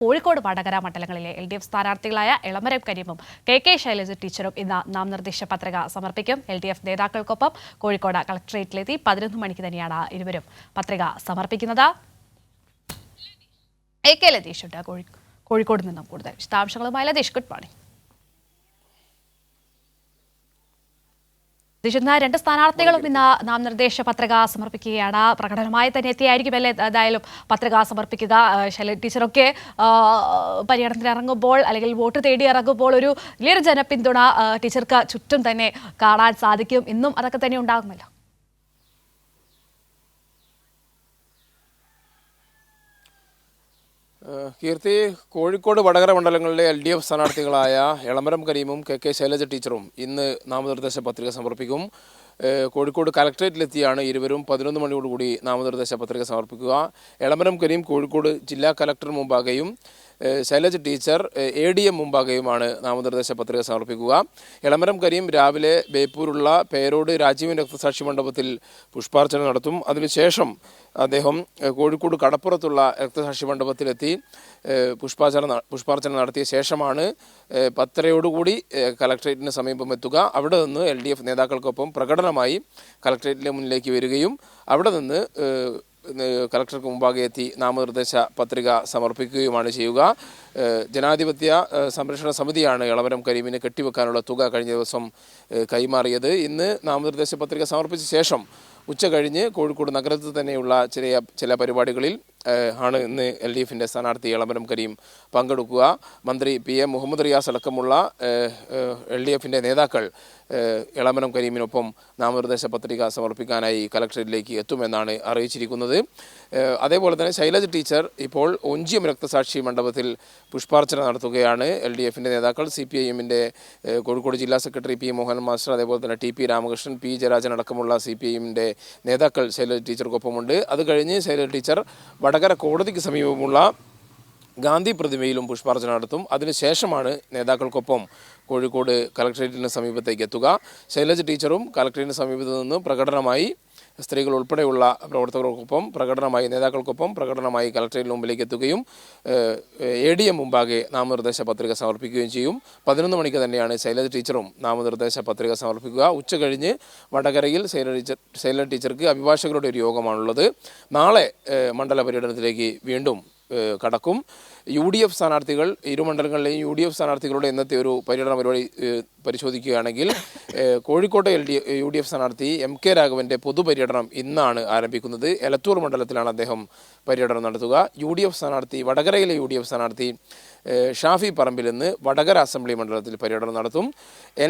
കോഴിക്കോട് വടകര മണ്ഡലങ്ങളിലെ LDF സ്ഥാനാർത്ഥികളായ Elamaram കരീമും KK Shailaja ടീച്ചറും ഇന്ന് നാമനിർദ്ദേശ പത്രിക സമർപ്പിക്കും. LDF നേതാക്കൾക്കൊപ്പം കോഴിക്കോട് കളക്ടറേറ്റിലെത്തി 11 മണിക്ക് തന്നെയാണ് ഇരുവരും പത്രിക സമർപ്പിക്കുന്നത്. AK ലതീഷ് ഉണ്ട് കോഴിക്കോട് നിന്നും കൂടുതൽ വിശദാംശങ്ങളുമായി. Latheesh, good morning. രണ്ട് സ്ഥാനാർത്ഥികളും ഇന്ന് നാമനിർദ്ദേശ പത്രിക സമർപ്പിക്കുകയാണ്. പ്രകടനമായി തന്നെ എത്തിയായിരിക്കും അല്ലേ എന്തായാലും പത്രിക സമർപ്പിക്കുക. ശൈലജ ടീച്ചറൊക്കെ പര്യടനത്തിന് ഇറങ്ങുമ്പോൾ അല്ലെങ്കിൽ വോട്ട് തേടി ഇറങ്ങുമ്പോൾ ഒരു വലിയൊരു ജനപിന്തുണ ടീച്ചർക്ക് ചുറ്റും തന്നെ കാണാൻ സാധിക്കും. ഇന്നും അതൊക്കെ തന്നെ ഉണ്ടാകുമല്ലോ. കീർത്തി, കോഴിക്കോട് വടകര മണ്ഡലങ്ങളിലെ LDF സ്ഥാനാർത്ഥികളായ എളമരം കരീമും KK ശൈലജ ടീച്ചറും ഇന്ന് നാമനിർദ്ദേശ പത്രിക സമർപ്പിക്കും. കോഴിക്കോട് കളക്ടറേറ്റിലെത്തിയാണ് ഇരുവരും 11 മണിയോടുകൂടി നാമനിർദ്ദേശ പത്രിക സമർപ്പിക്കുക. എളമരം കരീം കോഴിക്കോട് ജില്ലാ കളക്ടർ മുമ്പാകെയും ശൈലജ ടീച്ചർ ADM മുമ്പാകെയുമാണ് നാമനിർദ്ദേശ പത്രിക സമർപ്പിക്കുക. എളമരം കരീം രാവിലെ ബേപ്പൂരുള്ള പേരോട് രാജീവൻ രക്തസാക്ഷി മണ്ഡപത്തിൽ പുഷ്പാർച്ചന നടത്തും. അതിനുശേഷം അദ്ദേഹം കോഴിക്കോട് കടപ്പുറത്തുള്ള രക്തസാക്ഷി മണ്ഡപത്തിലെത്തി പുഷ്പാർച്ചന നടത്തിയ ശേഷമാണ് 10:30 കളക്ടറേറ്റിന് സമീപം എത്തുക. അവിടെ നിന്ന് LDF നേതാക്കൾക്കൊപ്പം പ്രകടനമായി കളക്ടറേറ്റിന് മുന്നിലേക്ക് വരികയും അവിടെ നിന്ന് കളക്ടർക്ക് മുമ്പാകെ എത്തി നാമനിർദ്ദേശ പത്രിക സമർപ്പിക്കുകയുമാണ് ചെയ്യുക. ജനാധിപത്യ സംരക്ഷണ സമിതിയാണ് എളമരം കരീമിന് കെട്ടിവെക്കാനുള്ള തുക കഴിഞ്ഞ ദിവസം കൈമാറിയത്. ഇന്ന് നാമനിർദ്ദേശ പത്രിക സമർപ്പിച്ച ശേഷം ഉച്ച കഴിഞ്ഞ് കോഴിക്കോട് നഗരത്തിൽ തന്നെയുള്ള ചില പരിപാടികളിൽ ആണ് ഇന്ന് LDFിൻ്റെ സ്ഥാനാർത്ഥി എളമരം കരീം പങ്കെടുക്കുക. മന്ത്രി PM മുഹമ്മദ് റിയാസ് അടക്കമുള്ള LDFിൻ്റെ നേതാക്കൾ എളമരം കരീമിനൊപ്പം നാമനിർദ്ദേശ പത്രിക സമർപ്പിക്കാനായി കളക്ടറേറ്റിലേക്ക് എത്തുമെന്നാണ് അറിയിച്ചിരിക്കുന്നത്. അതേപോലെ തന്നെ ശൈലജ ടീച്ചർ ഇപ്പോൾ ഒഞ്ചിയം രക്തസാക്ഷി മണ്ഡപത്തിൽ പുഷ്പാർച്ചന നടത്തുകയാണ്. LDFിൻ്റെ നേതാക്കൾ CPIMൻ്റെ കോഴിക്കോട് ജില്ലാ സെക്രട്ടറി P മോഹൻ മാസ്റ്റർ, അതേപോലെ തന്നെ TP രാമകൃഷ്ണൻ, P ജയരാജൻ അടക്കമുള്ള CPIMൻ്റെ നേതാക്കൾ ശൈലജ ടീച്ചർക്കൊപ്പമുണ്ട്. അത് കഴിഞ്ഞ് ശൈലജ ടീച്ചർ വടകര കോടതിക്ക് സമീപമുള്ള ഗാന്ധി പ്രതിമയിലും പുഷ്പാർച്ചന നടത്തും. അതിനുശേഷമാണ് നേതാക്കൾക്കൊപ്പം കോഴിക്കോട് കളക്ടറേറ്റിന് സമീപത്തേക്ക് എത്തുക. ശൈലജ ടീച്ചറും കളക്ടറേറ്റിന് സമീപത്ത് നിന്ന് പ്രകടനമായി സ്ത്രീകൾ ഉൾപ്പെടെയുള്ള പ്രവർത്തകർക്കൊപ്പം നേതാക്കൾക്കൊപ്പം പ്രകടനമായി കളക്ടറേറ്റിന് മുമ്പിലേക്ക് എത്തുകയും ADM മുമ്പാകെ നാമനിർദ്ദേശ പത്രിക സമർപ്പിക്കുകയും ചെയ്യും. 11 മണിക്ക് തന്നെയാണ് ശൈലജ ടീച്ചറും നാമനിർദ്ദേശ പത്രിക സമർപ്പിക്കുക. ഉച്ച കഴിഞ്ഞ് വടകരയിൽ ശൈലജ ടീച്ചർക്ക് അഭിഭാഷകരുടെ ഒരു യോഗമാണുള്ളത്. നാളെ മണ്ഡല പര്യടനത്തിലേക്ക് വീണ്ടും കടക്കും. UDF സ്ഥാനാർത്ഥികൾ, ഇരു മണ്ഡലങ്ങളിലെയും UDF സ്ഥാനാർത്ഥികളുടെ ഇന്നത്തെ ഒരു പര്യടന പരിപാടി പരിശോധിക്കുകയാണെങ്കിൽ കോഴിക്കോട്ടെ UDF സ്ഥാനാർത്ഥി MK രാഘവൻ്റെ പൊതുപര്യടനം ഇന്നാണ് ആരംഭിക്കുന്നത്. എലത്തൂർ മണ്ഡലത്തിലാണ് അദ്ദേഹം പര്യടനം നടത്തുക. UDF സ്ഥാനാർത്ഥി, വടകരയിലെ UDF സ്ഥാനാർത്ഥി ഷാഫി പറമ്പിൽ നിന്ന് വടകര അസംബ്ലി മണ്ഡലത്തിൽ പര്യടനം നടത്തും.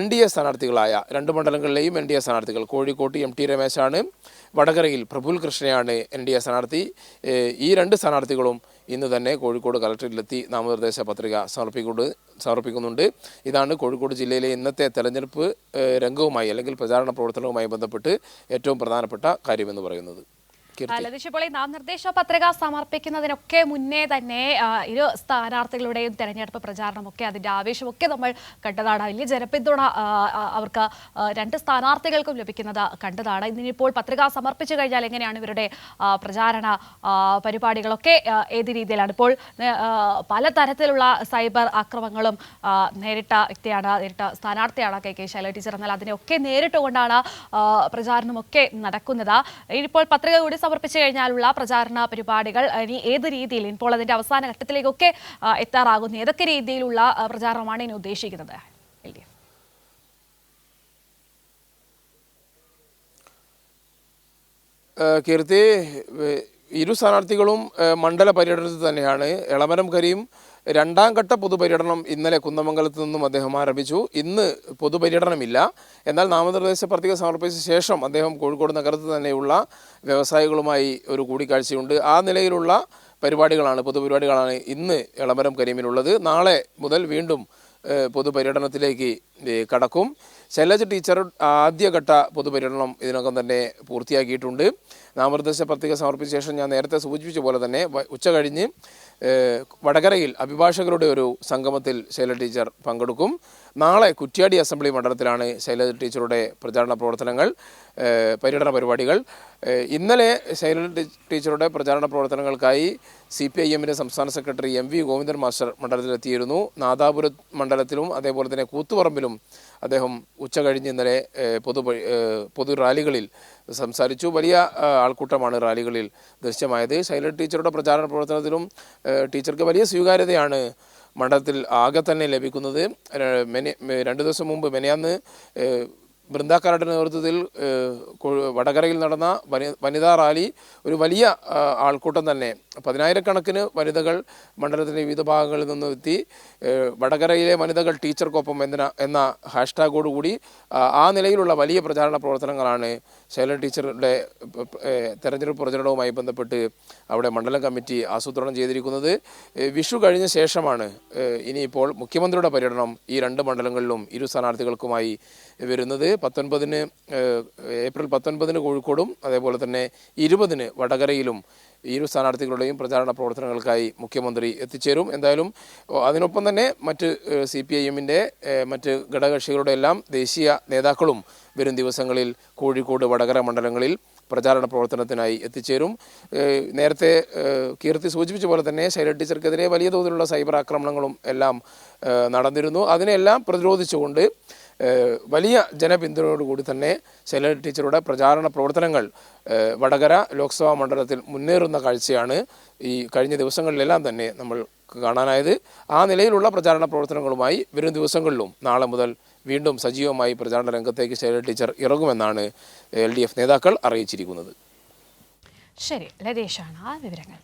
NDA സ്ഥാനാർത്ഥികളായ രണ്ട് മണ്ഡലങ്ങളിലെയും NDA സ്ഥാനാർത്ഥികൾ, കോഴിക്കോട്ട് MT രമേശാണ്, വടകരയിൽ പ്രഫുൽ കൃഷ്ണയാണ് NDA സ്ഥാനാർത്ഥി. ഈ രണ്ട് സ്ഥാനാർത്ഥികളും ഇന്ന് തന്നെ കോഴിക്കോട് കളക്ടറേറ്റിലെത്തി നാമനിർദ്ദേശ പത്രിക സമർപ്പിക്കുന്നുണ്ട്. ഇതാണ് കോഴിക്കോട് ജില്ലയിലെ ഇന്നത്തെ തെരഞ്ഞെടുപ്പ് രംഗവുമായി അല്ലെങ്കിൽ പ്രചാരണ പ്രവർത്തനവുമായി ബന്ധപ്പെട്ട് ഏറ്റവും പ്രധാനപ്പെട്ട കാര്യമെന്ന് പറയുന്നത്. ലതീഷ്, നാമനിർദ്ദേശ പത്രിക സമർപ്പിക്കുന്നതിനൊക്കെ മുന്നേ തന്നെ ഇരു സ്ഥാനാർത്ഥികളുടെയും തെരഞ്ഞെടുപ്പ് പ്രചാരണമൊക്കെ അതിൻ്റെ ആവേശമൊക്കെ നമ്മൾ കണ്ടതാണ്. വലിയ ജനപിന്തുണ അവർക്ക് രണ്ട് സ്ഥാനാർത്ഥികൾക്കും ലഭിക്കുന്നത് കണ്ടതാണ്. ഇന്നിപ്പോൾ പത്രിക സമർപ്പിച്ചു കഴിഞ്ഞാൽ എങ്ങനെയാണ് ഇവരുടെ പ്രചാരണ പരിപാടികളൊക്കെ ഏത് രീതിയിലാണ്? ഇപ്പോൾ പലതരത്തിലുള്ള സൈബർ ആക്രമണങ്ങളും നേരിട്ട സ്ഥാനാർത്ഥിയാണ് KK ശൈലജ ടീച്ചർ. എന്നാൽ അതിനെയൊക്കെ നേരിട്ടുകൊണ്ടാണ് പ്രചാരണമൊക്കെ നടക്കുന്നത്. ഇനിയിപ്പോൾ പത്രിക കൂടി സമർപ്പിച്ചു കഴിഞ്ഞാലുള്ള പ്രചാരണ പരിപാടികൾ ഇനി ഏത് രീതിയിൽ, ഇപ്പോൾ അതിന്റെ അവസാന ഘട്ടത്തിലേക്കൊക്കെ എത്താറാകുന്നു, ഏതൊക്കെ രീതിയിലുള്ള പ്രചാരണമാണ് ഇനി ഉദ്ദേശിക്കുന്നത്? കീർത്തി, ഇരു സ്ഥാനാർത്ഥികളും മണ്ഡല പര്യടനത്തിൽ തന്നെയാണ്. എളമരം കരീം രണ്ടാം ഘട്ട പൊതുപര്യടനം ഇന്നലെ കുന്നമംഗലത്ത് നിന്നും അദ്ദേഹം ആരംഭിച്ചു. ഇന്ന് പൊതുപര്യടനമില്ല. എന്നാൽ നാമനിർദ്ദേശ പത്രിക സമർപ്പിച്ച ശേഷം അദ്ദേഹം കോഴിക്കോട് നഗരത്തിൽ തന്നെയുള്ള വ്യവസായികളുമായി ഒരു കൂടിക്കാഴ്ചയുണ്ട്. ആ നിലയിലുള്ള പൊതുപരിപാടികളാണ് ഇന്ന് എളമരം കരീമിനുള്ളത്. നാളെ മുതൽ വീണ്ടും പൊതുപര്യടനത്തിലേക്ക് കടക്കും. ശൈലജ ടീച്ചർ ആദ്യഘട്ട പൊതുപര്യടനം ഇതിനകം തന്നെ പൂർത്തിയാക്കിയിട്ടുണ്ട്. നാമനിർദ്ദേശ പത്രിക സമർപ്പിച്ച ശേഷം ഞാൻ നേരത്തെ സൂചിപ്പിച്ച പോലെ തന്നെ ഉച്ച കഴിഞ്ഞ് വടകരയിൽ അഭിഭാഷകരുടെ ഒരു സംഗമത്തിൽ ശൈലജ ടീച്ചർ പങ്കെടുക്കും. നാളെ കുറ്റ്യാടി അസംബ്ലി മണ്ഡലത്തിലാണ് ശൈലജ ടീച്ചറുടെ പ്രചാരണ പ്രവർത്തനങ്ങൾ, പര്യടന പരിപാടികൾ. ഇന്നലെ ശൈലജ ടീച്ചറുടെ പ്രചാരണ പ്രവർത്തനങ്ങൾക്കായി CPIM സംസ്ഥാന സെക്രട്ടറി MV ഗോവിന്ദൻ മാസ്റ്റർ മണ്ഡലത്തിലെത്തിയിരുന്നു. നാദാപുരം മണ്ഡലത്തിലും അതേപോലെ തന്നെ കൂത്തുപറമ്പിലും അദ്ദേഹം ഉച്ച കഴിഞ്ഞ് ഇന്നലെ പൊതു റാലികളിൽ സംസാരിച്ചു. വലിയ ആൾക്കൂട്ടമാണ് റാലികളിൽ ദൃശ്യമായത്. ശൈലജ ടീച്ചറുടെ പ്രചാരണ പ്രവർത്തനത്തിലും ടീച്ചർക്ക് വലിയ സ്വീകാര്യതയാണ് മണ്ഡലത്തിൽ ആകെ തന്നെ ലഭിക്കുന്നത്. 2 ദിവസം മുമ്പ് മെനയാന്ന് ബൃന്ദാക്കാരുടെ നേതൃത്വത്തിൽ വടകരയിൽ നടന്ന വനിതാ റാലി ഒരു വലിയ ആൾക്കൂട്ടം തന്നെ, 10,000-കണക്കിന് വനിതകൾ മണ്ഡലത്തിൻ്റെ വിവിധ ഭാഗങ്ങളിൽ നിന്ന് എത്തി. വടകരയിലെ വനിതകൾ ടീച്ചർക്കൊപ്പം എന്ന ഹാഷ്ടാഗോടുകൂടി ആ നിലയിലുള്ള വലിയ പ്രചാരണ പ്രവർത്തനങ്ങളാണ് ശൈലജ ടീച്ചറുടെ തെരഞ്ഞെടുപ്പ് പ്രചരണവുമായി ബന്ധപ്പെട്ട് അവിടെ മണ്ഡലം കമ്മിറ്റി ആസൂത്രണം ചെയ്തിരിക്കുന്നത്. വിഷു കഴിഞ്ഞ ശേഷമാണ് ഇനിയിപ്പോൾ മുഖ്യമന്ത്രിയുടെ പര്യടനം ഈ 2 മണ്ഡലങ്ങളിലും ഇരു സ്ഥാനാർത്ഥികൾക്കുമായി വരുന്നത്. ഏപ്രിൽ 19 കോഴിക്കോടും അതേപോലെ തന്നെ 20 വടകരയിലും ഇരു സ്ഥാനാർത്ഥികളുടെയും പ്രചാരണ പ്രവർത്തനങ്ങൾക്കായി മുഖ്യമന്ത്രി എത്തിച്ചേരും. എന്തായാലും അതിനൊപ്പം തന്നെ മറ്റ് CPIM മറ്റ് ഘടകകക്ഷികളുടെ എല്ലാം ദേശീയ നേതാക്കളും വരും ദിവസങ്ങളിൽ കോഴിക്കോട് വടകര മണ്ഡലങ്ങളിൽ പ്രചാരണ പ്രവർത്തനത്തിനായി എത്തിച്ചേരും. നേരത്തെ കീർത്തി സൂചിപ്പിച്ച പോലെ തന്നെ ശൈലജ ടീച്ചർക്കെതിരെ വലിയ തോതിലുള്ള സൈബർ ആക്രമണങ്ങളും എല്ലാം നടന്നിരുന്നു. അതിനെല്ലാം പ്രതിരോധിച്ചുകൊണ്ട് വലിയ ജനപിന്തുണയോടുകൂടി തന്നെ ശൈലജ ടീച്ചറുടെ പ്രചാരണ പ്രവർത്തനങ്ങൾ വടകര ലോക്സഭാ മണ്ഡലത്തിൽ മുന്നേറുന്ന കാഴ്ചയാണ് ഈ കഴിഞ്ഞ ദിവസങ്ങളിലെല്ലാം തന്നെ നമ്മൾ കാണാനായത്. ആ നിലയിലുള്ള പ്രചാരണ പ്രവർത്തനങ്ങളുമായി വരും ദിവസങ്ങളിലും നാളെ മുതൽ വീണ്ടും സജീവമായി പ്രചാരണ രംഗത്തേക്ക് ശൈലജ ടീച്ചർ ഇറങ്ങുമെന്നാണ് LDF നേതാക്കൾ അറിയിച്ചിരിക്കുന്നത്. ശരി, ലതീഷാണ് ആ വിവരങ്ങൾ.